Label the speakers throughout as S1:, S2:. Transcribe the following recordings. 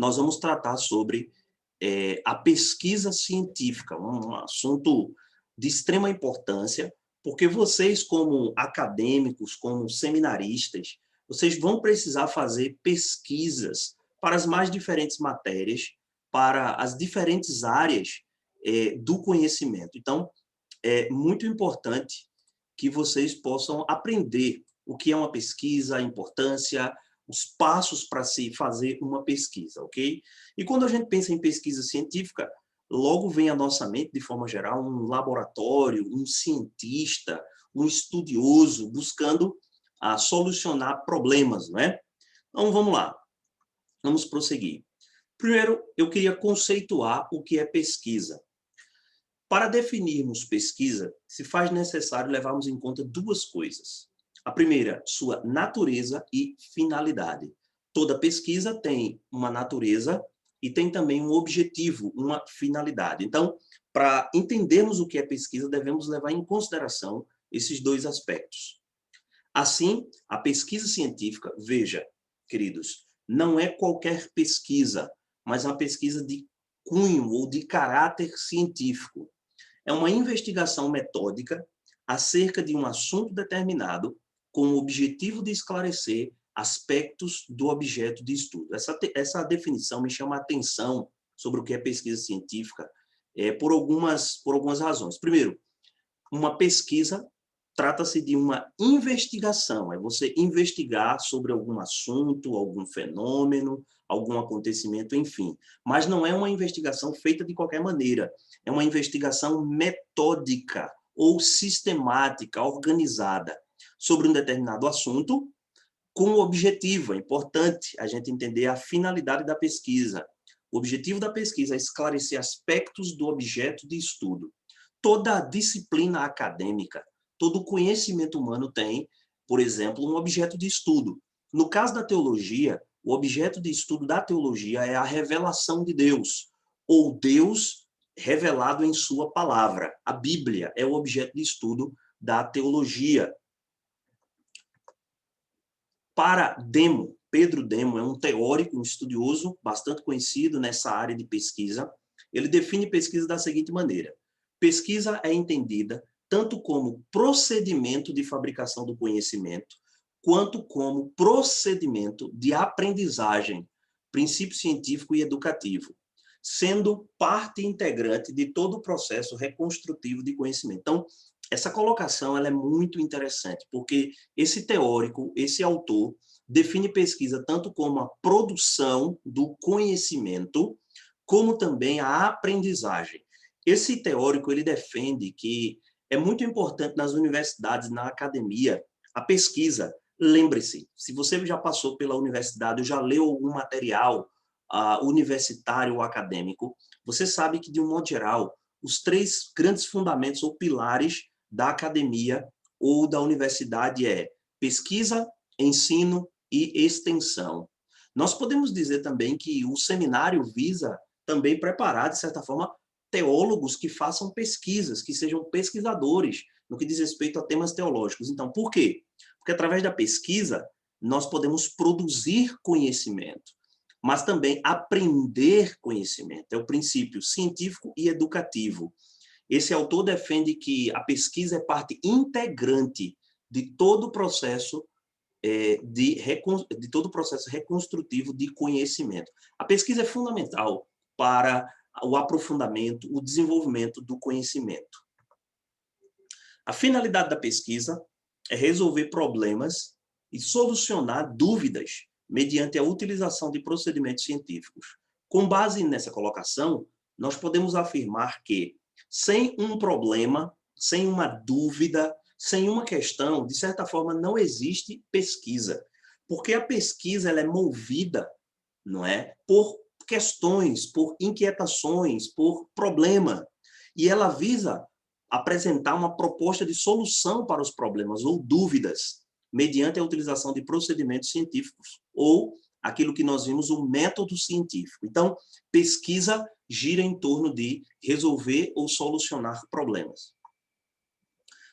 S1: nós vamos tratar sobre a pesquisa científica, um assunto de extrema importância, porque vocês, como acadêmicos, como seminaristas, vocês vão precisar fazer pesquisas para as mais diferentes matérias, para as diferentes áreas do conhecimento. Então, é muito importante que vocês possam aprender o que é uma pesquisa, a importância, os passos para se fazer uma pesquisa, ok? E quando a gente pensa em pesquisa científica, logo vem à nossa mente, de forma geral, um laboratório, um cientista, um estudioso, buscando solucionar problemas, não é? Então, vamos lá. Vamos prosseguir. Primeiro, eu queria conceituar o que é pesquisa. Para definirmos pesquisa, se faz necessário levarmos em conta duas coisas. A primeira, sua natureza e finalidade. Toda pesquisa tem uma natureza e tem também um objetivo, uma finalidade. Então, para entendermos o que é pesquisa, devemos levar em consideração esses dois aspectos. Assim, a pesquisa científica, veja, queridos, não é qualquer pesquisa, mas uma pesquisa de cunho ou de caráter científico. É uma investigação metódica acerca de um assunto determinado com o objetivo de esclarecer aspectos do objeto de estudo. Essa definição me chama a atenção sobre o que é pesquisa científica por algumas razões. Primeiro, uma pesquisa trata-se de uma investigação, é você investigar sobre algum assunto, algum fenômeno, algum acontecimento, enfim. Mas não é uma investigação feita de qualquer maneira, é uma investigação metódica ou sistemática, organizada, sobre um determinado assunto, com o objetivo, é importante a gente entender a finalidade da pesquisa. O objetivo da pesquisa é esclarecer aspectos do objeto de estudo. Toda a disciplina acadêmica, todo conhecimento humano tem, por exemplo, um objeto de estudo. No caso da teologia, o objeto de estudo da teologia é a revelação de Deus, ou Deus revelado em sua palavra. A Bíblia é o objeto de estudo da teologia. Para Demo, Pedro Demo é um teórico, um estudioso bastante conhecido nessa área de pesquisa. Ele define pesquisa da seguinte maneira: pesquisa é entendida tanto como procedimento de fabricação do conhecimento, quanto como procedimento de aprendizagem, princípio científico e educativo, sendo parte integrante de todo o processo reconstrutivo de conhecimento. Então, essa colocação ela é muito interessante, porque esse teórico, esse autor, define pesquisa tanto como a produção do conhecimento, como também a aprendizagem. Esse teórico ele defende que é muito importante nas universidades, na academia, a pesquisa. Lembre-se, se você já passou pela universidade ou já leu algum material universitário ou acadêmico, você sabe que, de um modo geral, os três grandes fundamentos ou pilares da academia ou da universidade é pesquisa, ensino e extensão. Nós podemos dizer também que o seminário visa também preparar, de certa forma, teólogos que façam pesquisas, que sejam pesquisadores no que diz respeito a temas teológicos. Então, por quê? Porque através da pesquisa nós podemos produzir conhecimento, mas também aprender conhecimento. É o princípio científico e educativo. Esse autor defende que a pesquisa é parte integrante de todo o processo de todo o processo reconstrutivo de conhecimento. A pesquisa é fundamental para o aprofundamento, o desenvolvimento do conhecimento. A finalidade da pesquisa é resolver problemas e solucionar dúvidas mediante a utilização de procedimentos científicos. Com base nessa colocação, nós podemos afirmar que, sem um problema, sem uma dúvida, sem uma questão, de certa forma, não existe pesquisa. Porque a pesquisa ela é movida, não é, por questões, por inquietações, por problema. E ela visa apresentar uma proposta de solução para os problemas ou dúvidas, mediante a utilização de procedimentos científicos, ou aquilo que nós vimos, o método científico. Então, pesquisa gira em torno de resolver ou solucionar problemas.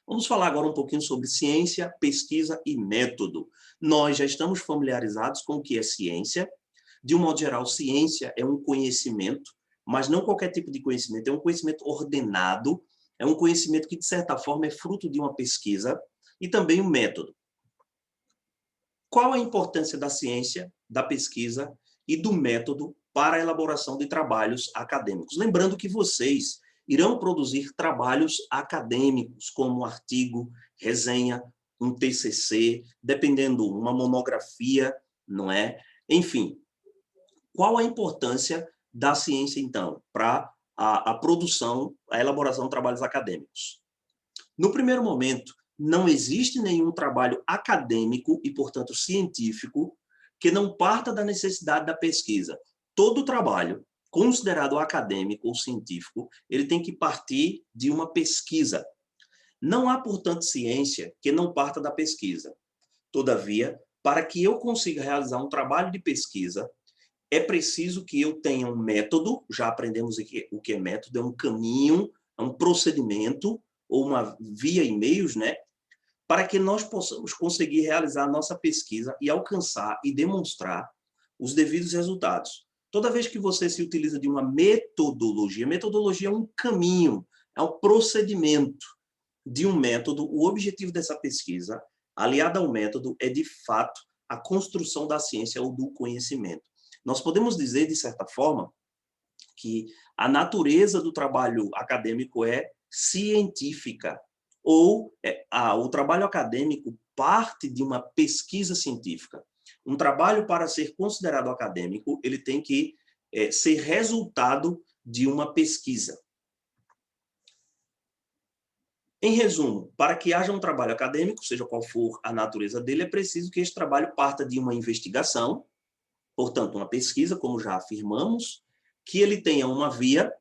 S1: Vamos falar agora um pouquinho sobre ciência, pesquisa e método. Nós já estamos familiarizados com o que é ciência. De um modo geral, ciência é um conhecimento, mas não qualquer tipo de conhecimento, é um conhecimento ordenado, é um conhecimento que, de certa forma, é fruto de uma pesquisa e também um método. Qual a importância da ciência, da pesquisa e do método para a elaboração de trabalhos acadêmicos? Lembrando que vocês irão produzir trabalhos acadêmicos, como um artigo, resenha, um TCC, dependendo, uma monografia, não é? Enfim, qual a importância da ciência, então, para a produção, a elaboração de trabalhos acadêmicos? No primeiro momento, não existe nenhum trabalho acadêmico e, portanto, científico que não parta da necessidade da pesquisa. Todo trabalho considerado acadêmico ou científico, ele tem que partir de uma pesquisa. Não há, portanto, ciência que não parta da pesquisa. Todavia, para que eu consiga realizar um trabalho de pesquisa, é preciso que eu tenha um método, já aprendemos aqui o que é método, é um caminho, é um procedimento, ou uma via e meios, né, para que nós possamos conseguir realizar a nossa pesquisa e alcançar e demonstrar os devidos resultados. Toda vez que você se utiliza de uma metodologia é um caminho, é um procedimento de um método. O objetivo dessa pesquisa, aliada ao método, é, de fato, a construção da ciência ou do conhecimento. Nós podemos dizer, de certa forma, que a natureza do trabalho acadêmico é científica, ou o trabalho acadêmico parte de uma pesquisa científica. Um trabalho, para ser considerado acadêmico, ele tem que ser resultado de uma pesquisa. Em resumo, para que haja um trabalho acadêmico, seja qual for a natureza dele, é preciso que este trabalho parta de uma investigação, portanto, uma pesquisa, como já afirmamos, que ele tenha uma via,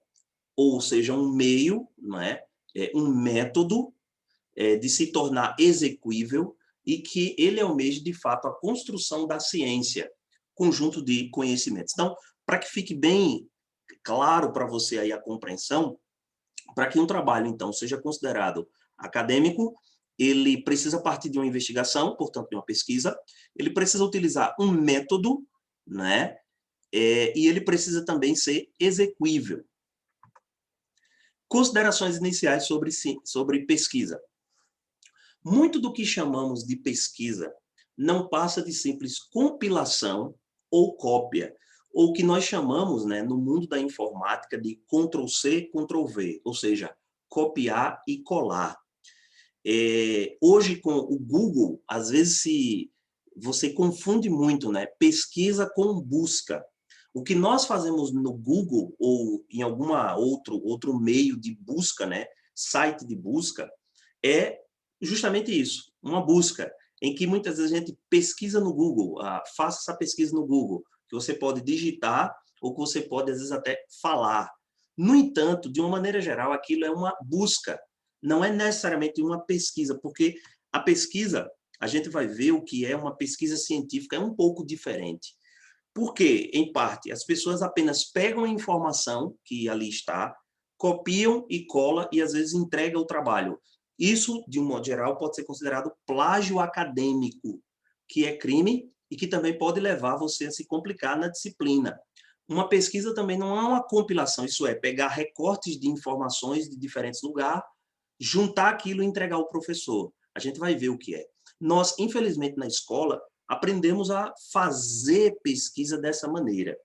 S1: ou seja, um meio, não é? Um método de se tornar execuível e que ele almeje, de fato, a construção da ciência, conjunto de conhecimentos. Então, para que fique bem claro para você aí a compreensão, para que um trabalho, então, seja considerado acadêmico, ele precisa partir de uma investigação, portanto, de uma pesquisa, ele precisa utilizar um método, né? E ele precisa também ser execuível. Considerações iniciais sobre pesquisa. Muito do que chamamos de pesquisa não passa de simples compilação ou cópia, ou o que nós chamamos, né, no mundo da informática, de Ctrl+C, Ctrl+V, ou seja, copiar e colar. Hoje, com o Google, às vezes você confunde muito, né, pesquisa com busca. O que nós fazemos no Google ou em alguma outro meio de busca, né, site de busca, é justamente isso, uma busca, em que muitas vezes a gente pesquisa no Google, faça essa pesquisa no Google, que você pode digitar ou que você pode, às vezes, até falar. No entanto, de uma maneira geral, aquilo é uma busca, não é necessariamente uma pesquisa, porque a pesquisa, a gente vai ver o que é uma pesquisa científica, é um pouco diferente. Porque, em parte, as pessoas apenas pegam a informação que ali está, copiam e colam e, às vezes, entregam o trabalho. Isso, de um modo geral, pode ser considerado plágio acadêmico, que é crime e que também pode levar você a se complicar na disciplina. Uma pesquisa também não é uma compilação, isso é, pegar recortes de informações de diferentes lugares, juntar aquilo e entregar ao professor. A gente vai ver o que é. Nós, infelizmente, na escola, aprendemos a fazer pesquisa dessa maneira.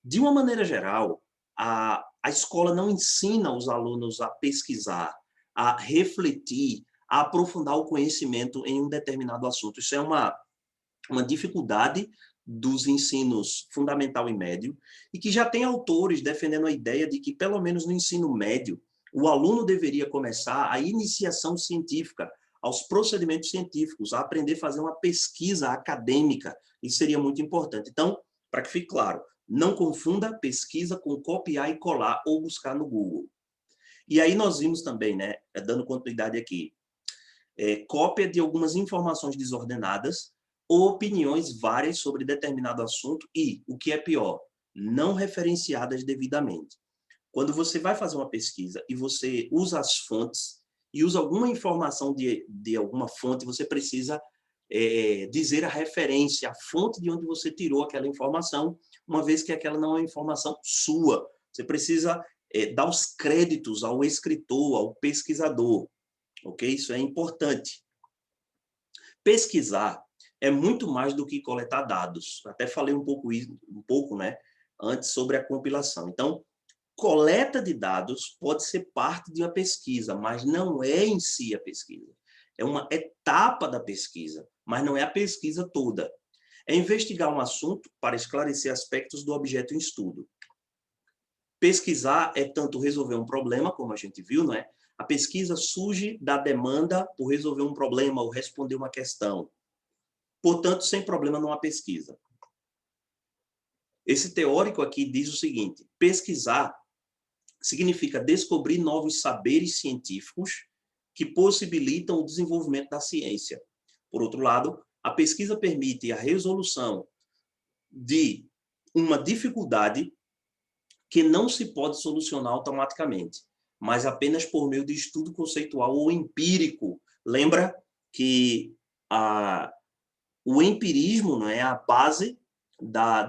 S1: De uma maneira geral, a escola não ensina os alunos a pesquisar, a refletir, a aprofundar o conhecimento em um determinado assunto. Isso é uma dificuldade dos ensinos fundamental e médio, e que já tem autores defendendo a ideia de que, pelo menos no ensino médio, o aluno deveria começar a iniciação científica, aos procedimentos científicos, a aprender a fazer uma pesquisa acadêmica. Isso seria muito importante. Então, para que fique claro, não confunda pesquisa com copiar e colar ou buscar no Google. E aí nós vimos também, né, dando continuidade aqui, cópia de algumas informações desordenadas ou opiniões várias sobre determinado assunto e, o que é pior, não referenciadas devidamente. Quando você vai fazer uma pesquisa e você usa as fontes e usa alguma informação de alguma fonte, você precisa dizer a referência, a fonte de onde você tirou aquela informação, uma vez que aquela não é uma informação sua. Você precisa dar os créditos ao escritor, ao pesquisador, ok? Isso é importante. Pesquisar é muito mais do que coletar dados. Até falei um pouco, né, antes sobre a compilação. Então, coleta de dados pode ser parte de uma pesquisa, mas não é em si a pesquisa. É uma etapa da pesquisa, mas não é a pesquisa toda. É investigar um assunto para esclarecer aspectos do objeto em estudo. Pesquisar é tanto resolver um problema, como a gente viu, não é? A pesquisa surge da demanda por resolver um problema ou responder uma questão. Portanto, sem problema não há pesquisa. Esse teórico aqui diz o seguinte: pesquisar significa descobrir novos saberes científicos que possibilitam o desenvolvimento da ciência. Por outro lado, a pesquisa permite a resolução de uma dificuldade que não se pode solucionar automaticamente, mas apenas por meio de estudo conceitual ou empírico. Lembra que o empirismo, não é, a base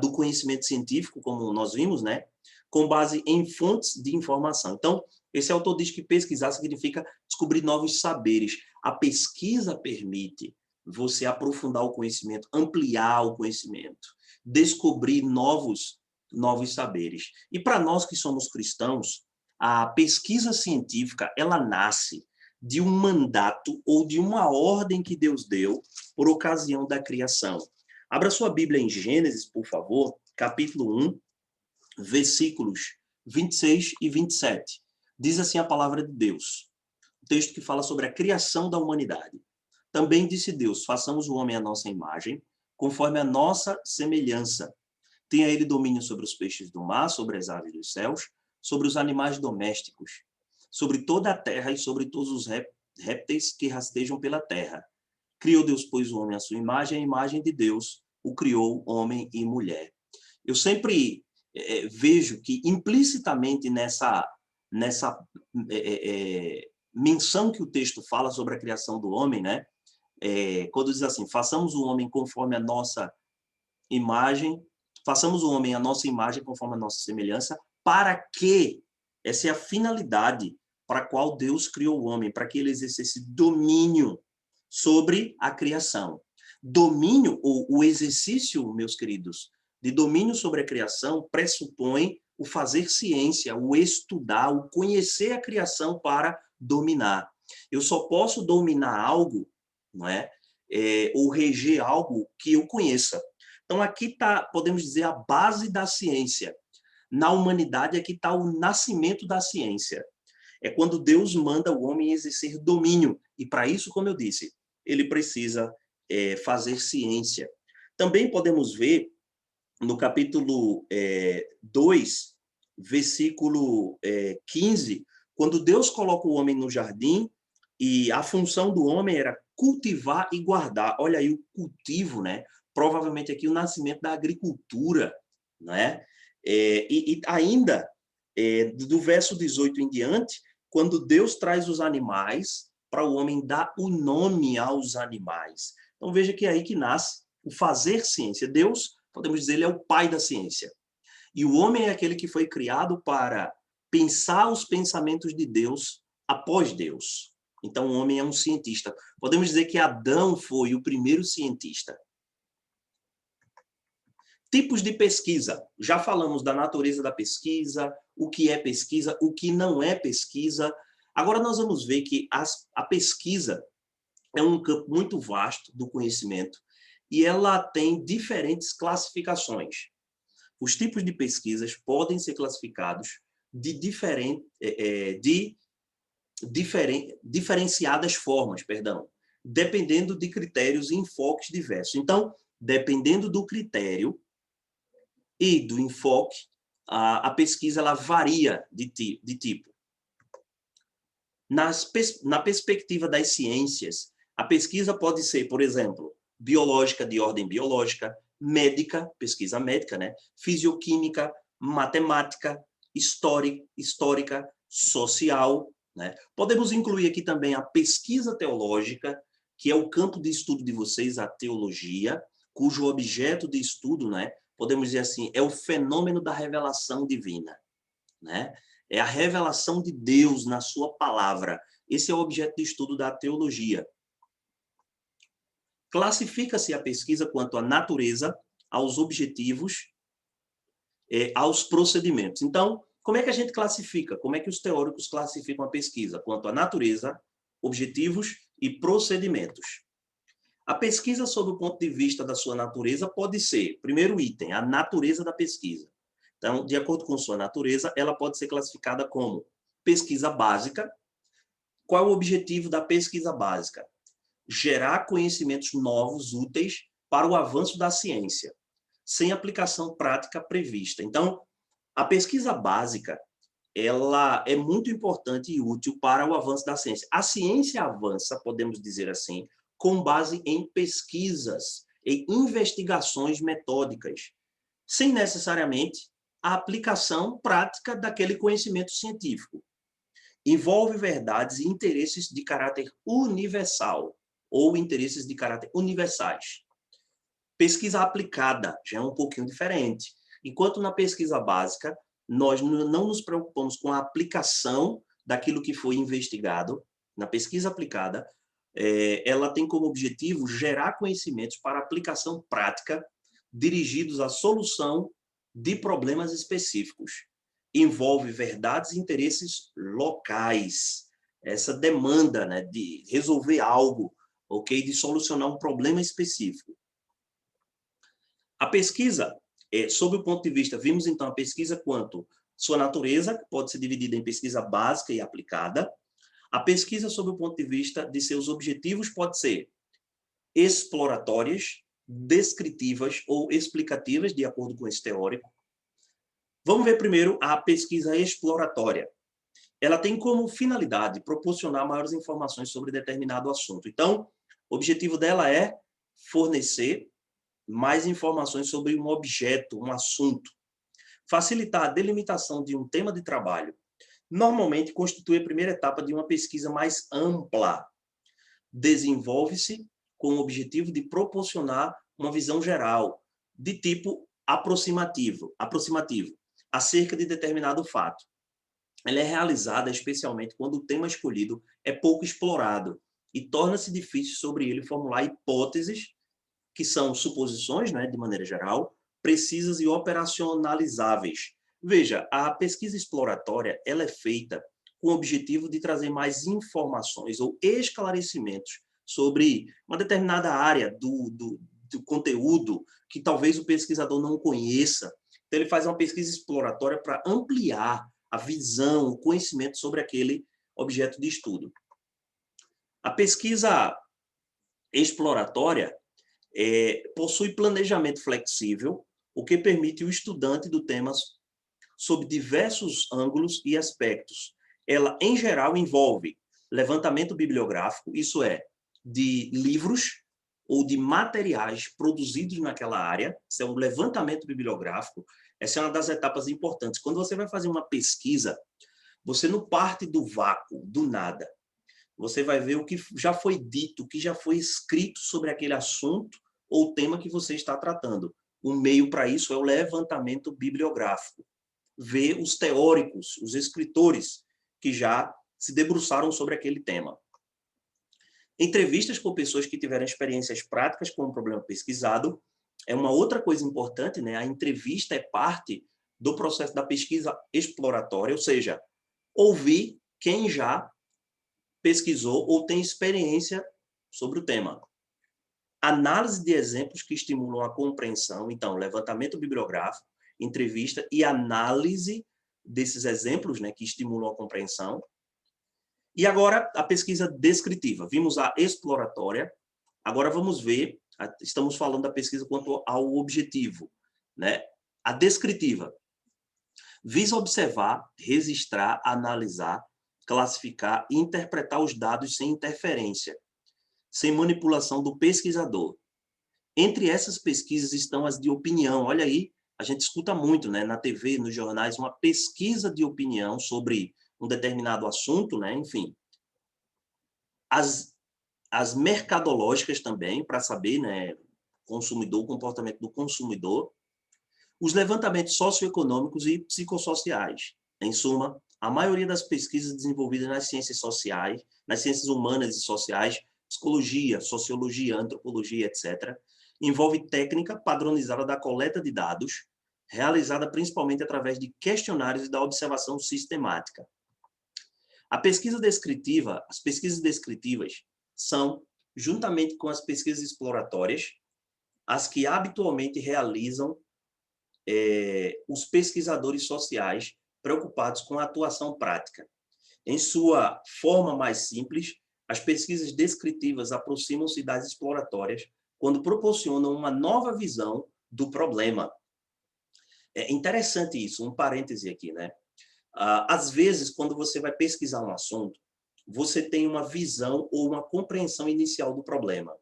S1: do conhecimento científico, como nós vimos, né, com base em fontes de informação. Então, esse autor diz que pesquisar significa descobrir novos saberes. A pesquisa permite você aprofundar o conhecimento, ampliar o conhecimento, descobrir novos saberes. E para nós que somos cristãos, a pesquisa científica, ela nasce de um mandato ou de uma ordem que Deus deu por ocasião da criação. Abra sua Bíblia em Gênesis, por favor, capítulo 1, versículos 26 e 27. Diz assim a palavra de Deus, o texto que fala sobre a criação da humanidade. Também disse Deus: façamos o homem à nossa imagem, conforme a nossa semelhança. Tenha ele domínio sobre os peixes do mar, sobre as aves dos céus, sobre os animais domésticos, sobre toda a terra e sobre todos os répteis que rastejam pela terra. Criou Deus, pois, o homem à sua imagem, a imagem de Deus o criou, homem e mulher. Eu sempre vejo que implicitamente nessa menção que o texto fala sobre a criação do homem, né? Quando diz assim, façamos o homem conforme a nossa imagem, façamos o homem a nossa imagem conforme a nossa semelhança, para que, essa é a finalidade para a qual Deus criou o homem, para que ele exercesse domínio sobre a criação. Domínio, ou o exercício, meus queridos, de domínio sobre a criação pressupõe o fazer ciência, o estudar, o conhecer a criação para dominar. Eu só posso dominar algo, não é? Ou reger algo que eu conheça. Então, aqui está, podemos dizer, a base da ciência. Na humanidade, aqui está o nascimento da ciência. É quando Deus manda o homem exercer domínio. E para isso, como eu disse, ele precisa fazer ciência. Também podemos ver no capítulo 2, versículo 15, quando Deus coloca o homem no jardim e a função do homem era cultivar e guardar. Olha aí o cultivo, né? Provavelmente aqui o nascimento da agricultura, né? E ainda, do verso 18 em diante, quando Deus traz os animais para o homem dar o nome aos animais. Então veja que é aí que nasce o fazer ciência. Deus, podemos dizer, ele é o pai da ciência. E o homem é aquele que foi criado para pensar os pensamentos de Deus após Deus. Então o homem é um cientista. Podemos dizer que Adão foi o primeiro cientista. Tipos de pesquisa. Já falamos da natureza da pesquisa, o que é pesquisa, o que não é pesquisa. Agora nós vamos ver que a pesquisa é um campo muito vasto do conhecimento e ela tem diferentes classificações. Os tipos de pesquisas podem ser classificados de diferenciadas formas, dependendo de critérios e enfoques diversos. Então, dependendo do critério e do enfoque, a pesquisa ela varia de tipo. Na perspectiva das ciências, a pesquisa pode ser, por exemplo, biológica, de ordem biológica, médica, pesquisa médica, né? Fisioquímica, matemática, histórica, social, né? Podemos incluir aqui também a pesquisa teológica, que é o campo de estudo de vocês, a teologia, cujo objeto de estudo, né, podemos dizer assim, é o fenômeno da revelação divina, né? É a revelação de Deus na sua palavra. Esse é o objeto de estudo da teologia. Classifica-se a pesquisa quanto à natureza, aos objetivos, aos procedimentos. Então, como é que a gente classifica? Como é que os teóricos classificam a pesquisa? Quanto à natureza, objetivos e procedimentos. A pesquisa, sob o ponto de vista da sua natureza, pode ser, primeiro item, a natureza da pesquisa. Então, de acordo com sua natureza, ela pode ser classificada como pesquisa básica. Qual é o objetivo da pesquisa básica? Gerar conhecimentos novos, úteis para o avanço da ciência, sem aplicação prática prevista. Então, a pesquisa básica, ela é muito importante e útil para o avanço da ciência. A ciência avança, podemos dizer assim, com base em pesquisas, em investigações metódicas, sem necessariamente a aplicação prática daquele conhecimento científico. Envolve verdades e interesses de caráter universal, ou interesses de caráter universais. Pesquisa aplicada já é um pouquinho diferente. Enquanto na pesquisa básica, nós não nos preocupamos com a aplicação daquilo que foi investigado, na pesquisa aplicada, ela tem como objetivo gerar conhecimentos para aplicação prática dirigidos à solução de problemas específicos. Envolve verdades e interesses locais. Essa demanda, né, de resolver algo, ok, de solucionar um problema específico. A pesquisa, sob o ponto de vista, vimos então a pesquisa quanto sua natureza, que pode ser dividida em pesquisa básica e aplicada. A pesquisa, sob o ponto de vista de seus objetivos, pode ser exploratórias, descritivas ou explicativas, de acordo com esse teórico. Vamos ver primeiro a pesquisa exploratória. Ela tem como finalidade proporcionar maiores informações sobre determinado assunto. Então, o objetivo dela é fornecer mais informações sobre um objeto, um assunto. Facilitar a delimitação de um tema de trabalho. Normalmente, constitui a primeira etapa de uma pesquisa mais ampla. Desenvolve-se com o objetivo de proporcionar uma visão geral, de tipo aproximativo, acerca de determinado fato. Ela é realizada especialmente quando o tema escolhido é pouco explorado e torna-se difícil sobre ele formular hipóteses, que são suposições, né, de maneira geral, precisas e operacionalizáveis. Veja, a pesquisa exploratória ela é feita com o objetivo de trazer mais informações ou esclarecimentos sobre uma determinada área do conteúdo que talvez o pesquisador não conheça. Então, ele faz uma pesquisa exploratória para ampliar a visão, o conhecimento sobre aquele objeto de estudo. A pesquisa exploratória possui planejamento flexível, o que permite o estudante do tema sob diversos ângulos e aspectos. Ela, em geral, envolve levantamento bibliográfico, isso é, de livros ou de materiais produzidos naquela área, isso é um levantamento bibliográfico, essa é uma das etapas importantes. Quando você vai fazer uma pesquisa, você não parte do vácuo, do nada. Você vai ver o que já foi dito, o que já foi escrito sobre aquele assunto ou tema que você está tratando. O meio para isso é o levantamento bibliográfico. Ver os teóricos, os escritores que já se debruçaram sobre aquele tema. Entrevistas com pessoas que tiveram experiências práticas com o problema pesquisado é uma outra coisa importante, né? A entrevista é parte do processo da pesquisa exploratória, ou seja, ouvir quem já pesquisou ou tem experiência sobre o tema. Análise de exemplos que estimulam a compreensão, então, levantamento bibliográfico, entrevista e análise desses exemplos, né, que estimulam a compreensão. E agora, a pesquisa descritiva. Vimos a exploratória, agora vamos ver, estamos falando da pesquisa quanto ao objetivo, né? A descritiva visa observar, registrar, analisar, classificar e interpretar os dados sem interferência, sem manipulação do pesquisador. Entre essas pesquisas estão as de opinião. Olha aí, a gente escuta muito, né, na TV, nos jornais, uma pesquisa de opinião sobre um determinado assunto, né, enfim. As mercadológicas também, para saber, né, consumidor, o comportamento do consumidor. Os levantamentos socioeconômicos e psicossociais. Em suma, a maioria das pesquisas desenvolvidas nas ciências sociais, nas ciências humanas e sociais, psicologia, sociologia, antropologia, etc., envolve técnica padronizada da coleta de dados, realizada principalmente através de questionários e da observação sistemática. A pesquisa descritiva, as pesquisas descritivas são, juntamente com as pesquisas exploratórias, as que habitualmente realizam os pesquisadores sociais preocupados com a atuação prática. Em sua forma mais simples, as pesquisas descritivas aproximam-se das exploratórias quando proporcionam uma nova visão do problema. É interessante isso, um parêntese aqui, né? Às vezes, quando você vai pesquisar um assunto, você tem uma visão ou uma compreensão inicial do problema.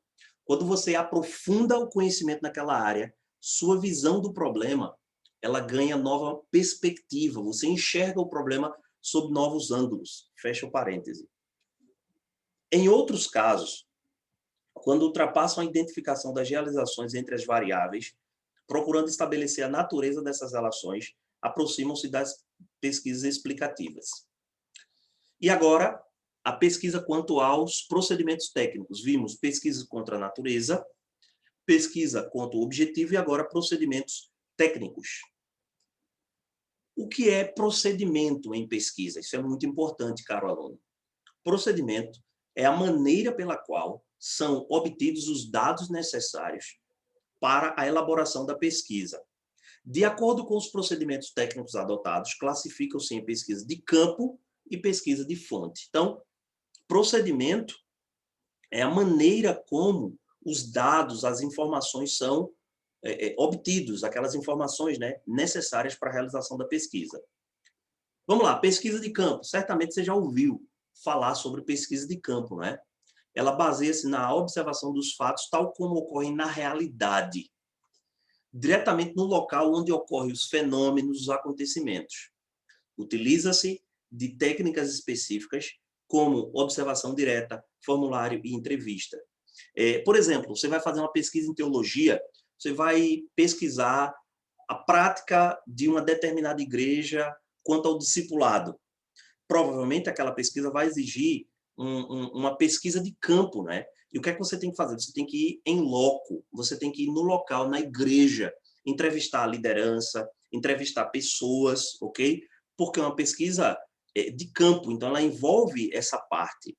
S1: Quando você aprofunda o conhecimento naquela área, sua visão do problema, ela ganha nova perspectiva. Você enxerga o problema sob novos ângulos. Fecha o parêntese. Em outros casos, quando ultrapassam a identificação das realizações entre as variáveis, procurando estabelecer a natureza dessas relações, aproximam-se das pesquisas explicativas. E agora, a pesquisa quanto aos procedimentos técnicos. Vimos pesquisa contra a natureza, pesquisa quanto ao objetivo e agora procedimentos técnicos. O que é procedimento em pesquisa? Isso é muito importante, caro aluno. Procedimento é a maneira pela qual são obtidos os dados necessários para a elaboração da pesquisa. De acordo com os procedimentos técnicos adotados, classificam-se em pesquisa de campo e pesquisa de fonte. Então, procedimento é a maneira como os dados, as informações são obtidos, aquelas informações, né, necessárias para a realização da pesquisa. Vamos lá, pesquisa de campo. Certamente você já ouviu falar sobre pesquisa de campo, né? Ela baseia-se na observação dos fatos tal como ocorrem na realidade, diretamente no local onde ocorrem os fenômenos, os acontecimentos. Utiliza-se de técnicas específicas como observação direta, formulário e entrevista. Por exemplo, você vai fazer uma pesquisa em teologia, você vai pesquisar a prática de uma determinada igreja quanto ao discipulado. Provavelmente aquela pesquisa vai exigir uma pesquisa de campo, né? E o que é que você tem que fazer? Você tem que ir em loco, você tem que ir no local, na igreja, entrevistar a liderança, entrevistar pessoas, ok? Porque é uma pesquisa de campo, então ela envolve essa parte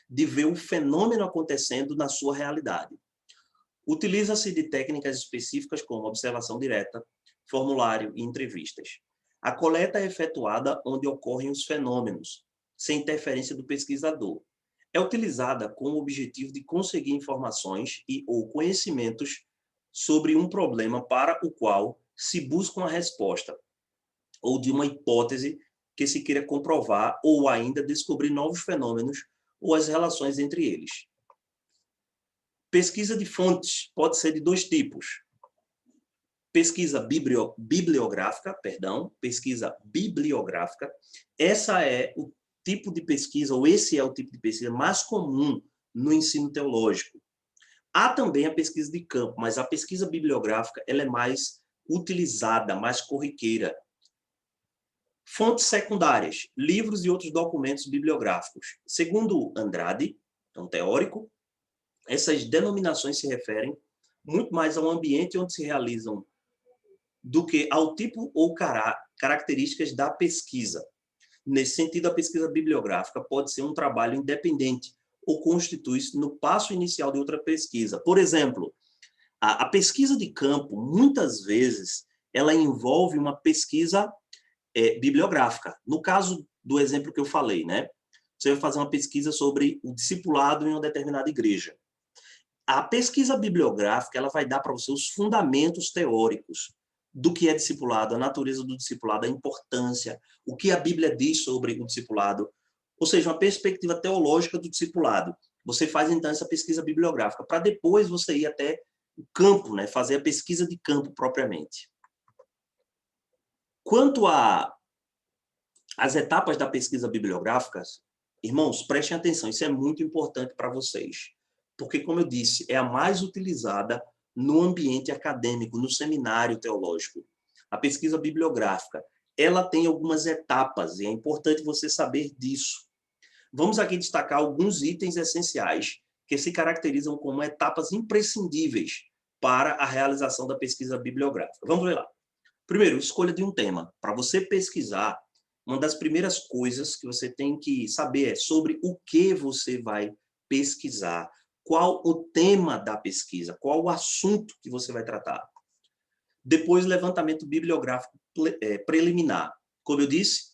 S1: de ver o fenômeno acontecendo na sua realidade. Utiliza-se de técnicas específicas como observação direta, formulário e entrevistas. A coleta é efetuada onde ocorrem os fenômenos, sem interferência do pesquisador. É utilizada com o objetivo de conseguir informações e ou conhecimentos sobre um problema para o qual se busca uma resposta, ou de uma hipótese que se queira comprovar ou ainda descobrir novos fenômenos ou as relações entre eles. Pesquisa de fontes pode ser de dois tipos. Pesquisa bibliográfica. Essa é o tipo de pesquisa, ou esse é o tipo de pesquisa mais comum no ensino teológico. Há também a pesquisa de campo, mas a pesquisa bibliográfica ela é mais utilizada, mais corriqueira. Fontes secundárias, livros e outros documentos bibliográficos. Segundo Andrade, um teórico, essas denominações se referem muito mais ao ambiente onde se realizam do que ao tipo ou características da pesquisa. Nesse sentido, a pesquisa bibliográfica pode ser um trabalho independente ou constitui-se no passo inicial de outra pesquisa. Por exemplo, a pesquisa de campo, muitas vezes, ela envolve uma pesquisa bibliográfica. No caso do exemplo que eu falei, né? Você vai fazer uma pesquisa sobre o discipulado em uma determinada igreja. A pesquisa bibliográfica ela vai dar para você os fundamentos teóricos do que é discipulado, a natureza do discipulado, a importância, o que a Bíblia diz sobre o discipulado, ou seja, uma perspectiva teológica do discipulado. Você faz, então, essa pesquisa bibliográfica, para depois você ir até o campo, né? Fazer a pesquisa de campo propriamente. Quanto às etapas da pesquisa bibliográfica, irmãos, prestem atenção, isso é muito importante para vocês. Porque, como eu disse, é a mais utilizada no ambiente acadêmico, no seminário teológico. a pesquisa bibliográfica, ela tem algumas etapas, e é importante você saber disso. Vamos aqui destacar alguns itens essenciais que se caracterizam como etapas imprescindíveis para a realização da pesquisa bibliográfica. Vamos ver lá. Primeiro, escolha de um tema. Para você pesquisar, uma das primeiras coisas que você tem que saber é sobre o que você vai pesquisar. Qual o tema da pesquisa? Qual o assunto que você vai tratar? Depois, levantamento bibliográfico preliminar. Como eu disse,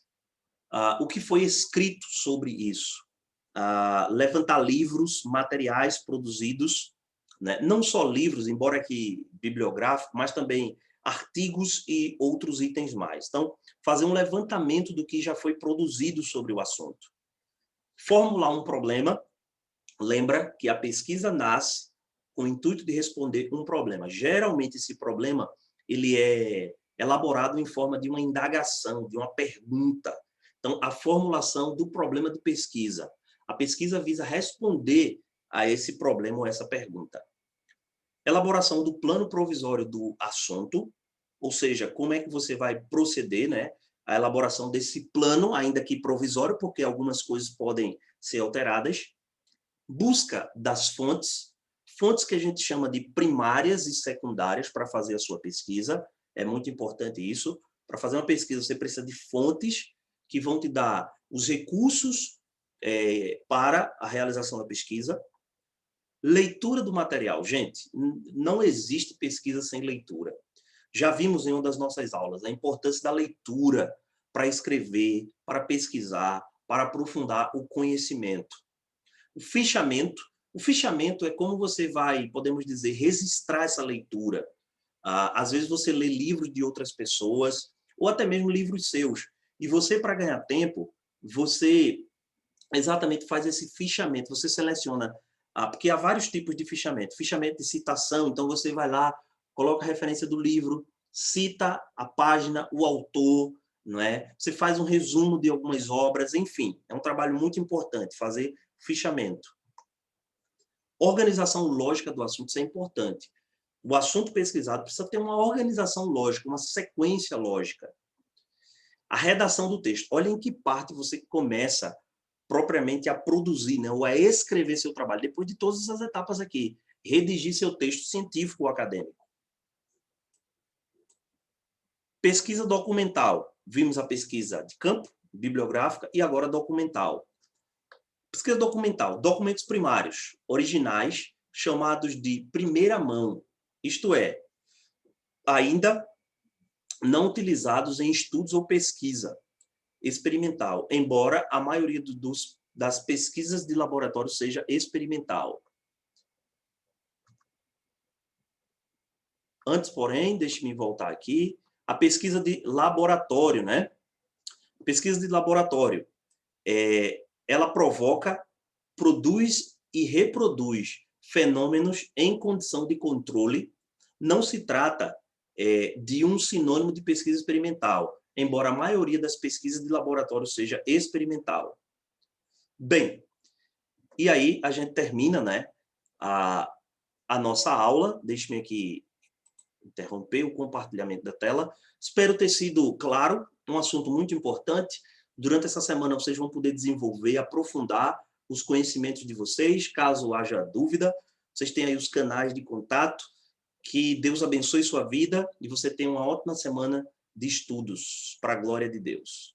S1: o que foi escrito sobre isso? Levantar livros, materiais produzidos, né? Não só livros, embora que bibliográfico, mas também artigos e outros itens mais. Então, fazer um levantamento do que já foi produzido sobre o assunto. Formular um problema. Lembra que a pesquisa nasce com o intuito de responder um problema. Geralmente, esse problema ele é elaborado em forma de uma indagação, de uma pergunta. Então, a formulação do problema de pesquisa. A pesquisa visa responder a esse problema ou essa pergunta. Elaboração do plano provisório do assunto, ou seja, como é que você vai proceder, né? A elaboração desse plano, ainda que provisório, porque algumas coisas podem ser alteradas. Busca das fontes, fontes que a gente chama de primárias e secundárias para fazer a sua pesquisa. É muito importante isso. Para fazer uma pesquisa, você precisa de fontes que vão te dar os recursos para a realização da pesquisa. Leitura do material. Gente, não existe pesquisa sem leitura. Já vimos em uma das nossas aulas a importância da leitura para escrever, para pesquisar, para aprofundar o conhecimento. O fichamento é como você vai, podemos dizer, registrar essa leitura. Às vezes você lê livros de outras pessoas, ou até mesmo livros seus. E você, para ganhar tempo, você exatamente faz esse fichamento. Você seleciona, porque há vários tipos de fichamento. Fichamento de citação, então você vai lá, coloca a referência do livro, cita a página, o autor, não é? Você faz um resumo de algumas obras, enfim. É um trabalho muito importante, fazer fichamento. Organização lógica do assunto, isso é importante. O assunto pesquisado precisa ter uma organização lógica, uma sequência lógica. A redação do texto. Olha em que parte você começa propriamente a produzir, né, ou a escrever seu trabalho, depois de todas essas etapas aqui. Redigir seu texto científico ou acadêmico. Pesquisa documental. Vimos a pesquisa de campo, bibliográfica, e agora documental. Pesquisa documental. Documentos primários, originais, chamados de primeira mão. Isto é, ainda não utilizados em estudos ou pesquisa experimental, embora a maioria das pesquisas de laboratório seja experimental. Antes, porém, deixe-me voltar aqui, a pesquisa de laboratório, né? Pesquisa de laboratório, ela provoca, produz e reproduz fenômenos em condição de controle. Não se trata de um sinônimo de pesquisa experimental, embora a maioria das pesquisas de laboratório seja experimental. Bem, e aí a gente termina, né, a nossa aula. Deixe-me aqui interromper o compartilhamento da tela. Espero ter sido claro, um assunto muito importante. Durante essa semana vocês vão poder desenvolver, aprofundar os conhecimentos de vocês. Caso haja dúvida, vocês têm aí os canais de contato. Que Deus abençoe sua vida e você tenha uma ótima semana de estudos, para a glória de Deus.